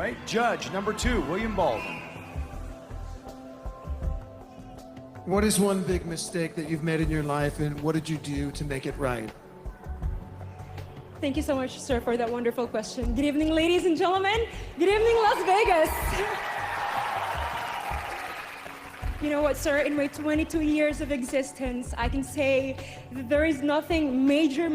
right, judge number 2, William Baldwin. What is one big mistake that you've made in your life, and what did you do to make it right? Thank you so much, sir, for that wonderful question. Good evening, ladies and gentlemen. Good evening, Las Vegas. You know what, sir? In my 22 years of existence, I can say that there is nothing major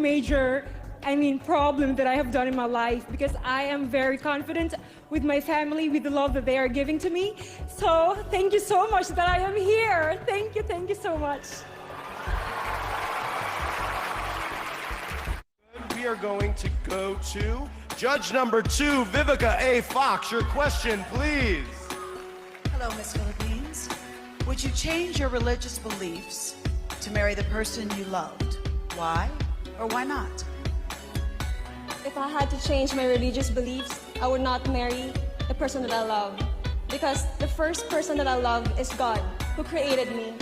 problem that I have done in my life, because I am very confident with my family, with the love that they are giving to me. So thank you so much that I am here. Thank you so much. We are going to go to judge number 2, Vivica A. Fox. Your question, please. Hello, Miss Philippines. Would you change your religious beliefs to marry the person you loved? Why or why not? If I had to change my religious beliefs, I would not marry the person that I love. Because the first person that I love is God, who created me.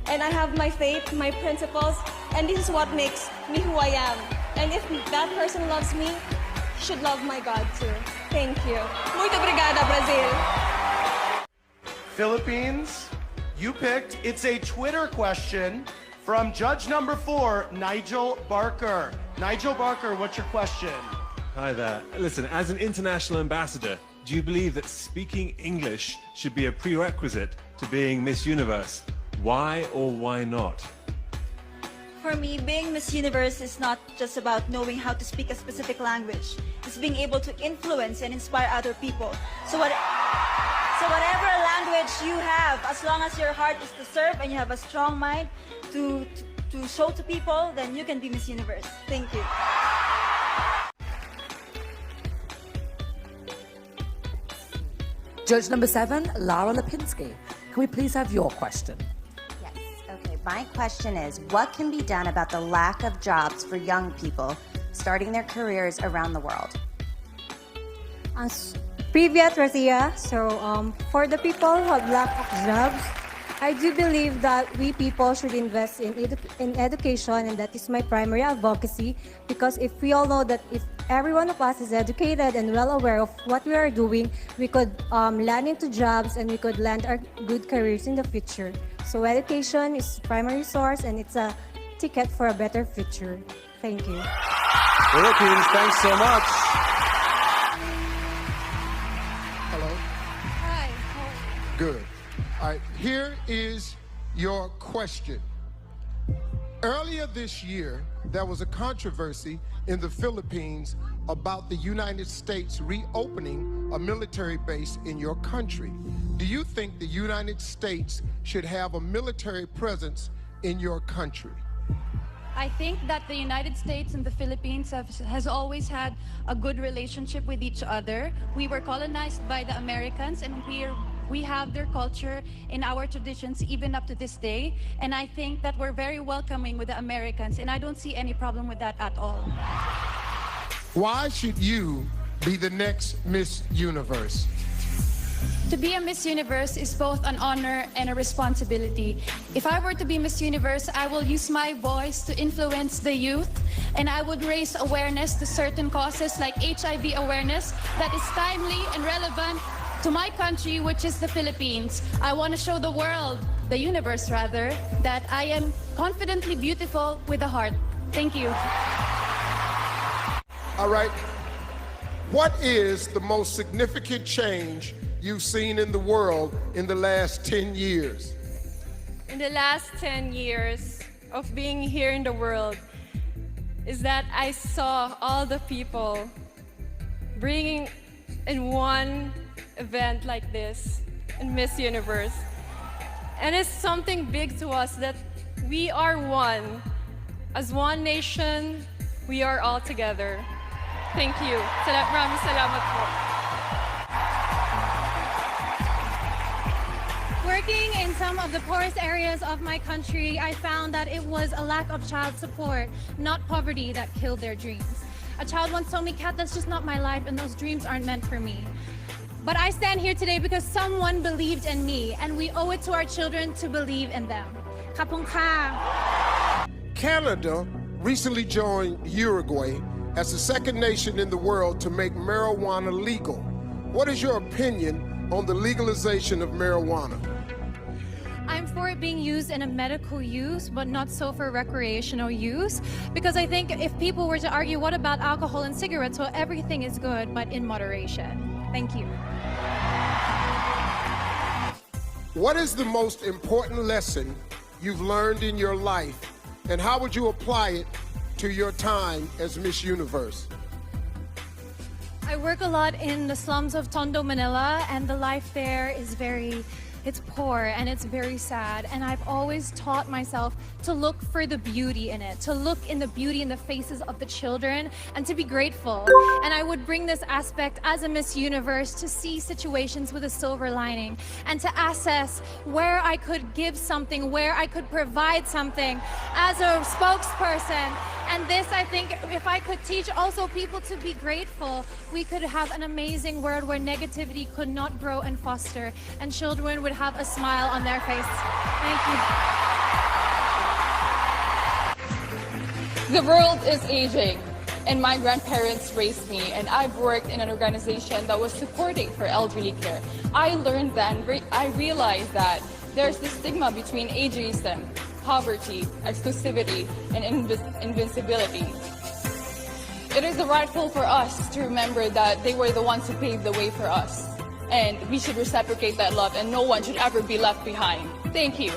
And I have my faith, my principles, and this is what makes me who I am. And if that person loves me, he should love my God too. Thank you. Muito obrigada, Brazil. Philippines, you picked. It's a Twitter question from judge number 4, Nigel Barker. Nigel Barker, what's your question? Hi there. Listen, as an international ambassador, do you believe that speaking English should be a prerequisite to being Miss Universe? Why or why not? For me, being Miss Universe is not just about knowing how to speak a specific language. It's being able to influence and inspire other people. So whatever language you have, as long as your heart is to serve and you have a strong mind to show to people, then you can be Miss Universe. Thank you. Judge number 7, Lara Lipinski. Can we please have your question? Yes. Okay. My question is, what can be done about the lack of jobs for young people starting their careers around the world? Привет, Razia. So, for the people who have lack of jobs, I do believe that we people should invest in education, and that is my primary advocacy, because if we all know that if every one of us is educated and well aware of what we are doing, we could land into jobs and we could land our good careers in the future. So education is primary source, and it's a ticket for a better future. Thank you. Philippines, thanks so much. Hello. Hi. Good. All right, here is your question. Earlier this year, there was a controversy in the Philippines about the United States reopening a military base in your country. Do you think the United States should have a military presence in your country? I think that the United States and the Philippines has always had a good relationship with each other. We were colonized by the Americans, and we have their culture and our traditions even up to this day. And I think that we're very welcoming with the Americans, and I don't see any problem with that at all. Why should you be the next Miss Universe? To be a Miss Universe is both an honor and a responsibility. If I were to be Miss Universe, I will use my voice to influence the youth, and I would raise awareness to certain causes like HIV awareness that is timely and relevant to my country, which is the Philippines. I want to show the world, the universe rather, that I am confidently beautiful with a heart. Thank you. All right. What is the most significant change you've seen in the world in the last 10 years? In the last 10 years of being here in the world is that I saw all the people bringing in one event like this in Miss Universe. And it's something big to us that we are one. As one nation, we are all together. Thank you. Maraming salamat po. Working in some of the poorest areas of my country, I found that it was a lack of child support, not poverty, that killed their dreams. A child once told me, "Kat, that's just not my life, and those dreams aren't meant for me." But I stand here today because someone believed in me, and we owe it to our children to believe in them. Kapung ka. Canada recently joined Uruguay as the second nation in the world to make marijuana legal. What is your opinion on the legalization of marijuana? I'm for it being used in a medical use, but not so for recreational use. Because I think if people were to argue, what about alcohol and cigarettes? Well, everything is good, but in moderation. Thank you. What is the most important lesson you've learned in your life, and how would you apply it to your time as Miss Universe? I work a lot in the slums of Tondo, Manila, and the life there is it's poor and it's very sad. And I've always taught myself to look for the beauty in it, to look in the beauty in the faces of the children and to be grateful. And I would bring this aspect as a Miss Universe to see situations with a silver lining and to assess where I could give something, where I could provide something as a spokesperson. And this, I think, if I could teach also people to be grateful, we could have an amazing world where negativity could not grow and foster, and children would have a smile on their face. Thank you. The world is aging, and my grandparents raised me, and I've worked in an organization that was supporting for elderly care. I learned then, I realized that there's this stigma between ageism, poverty, exclusivity, and invincibility. It is rightful for us to remember that they were the ones who paved the way for us. And we should reciprocate that love, and no one should ever be left behind. Thank you.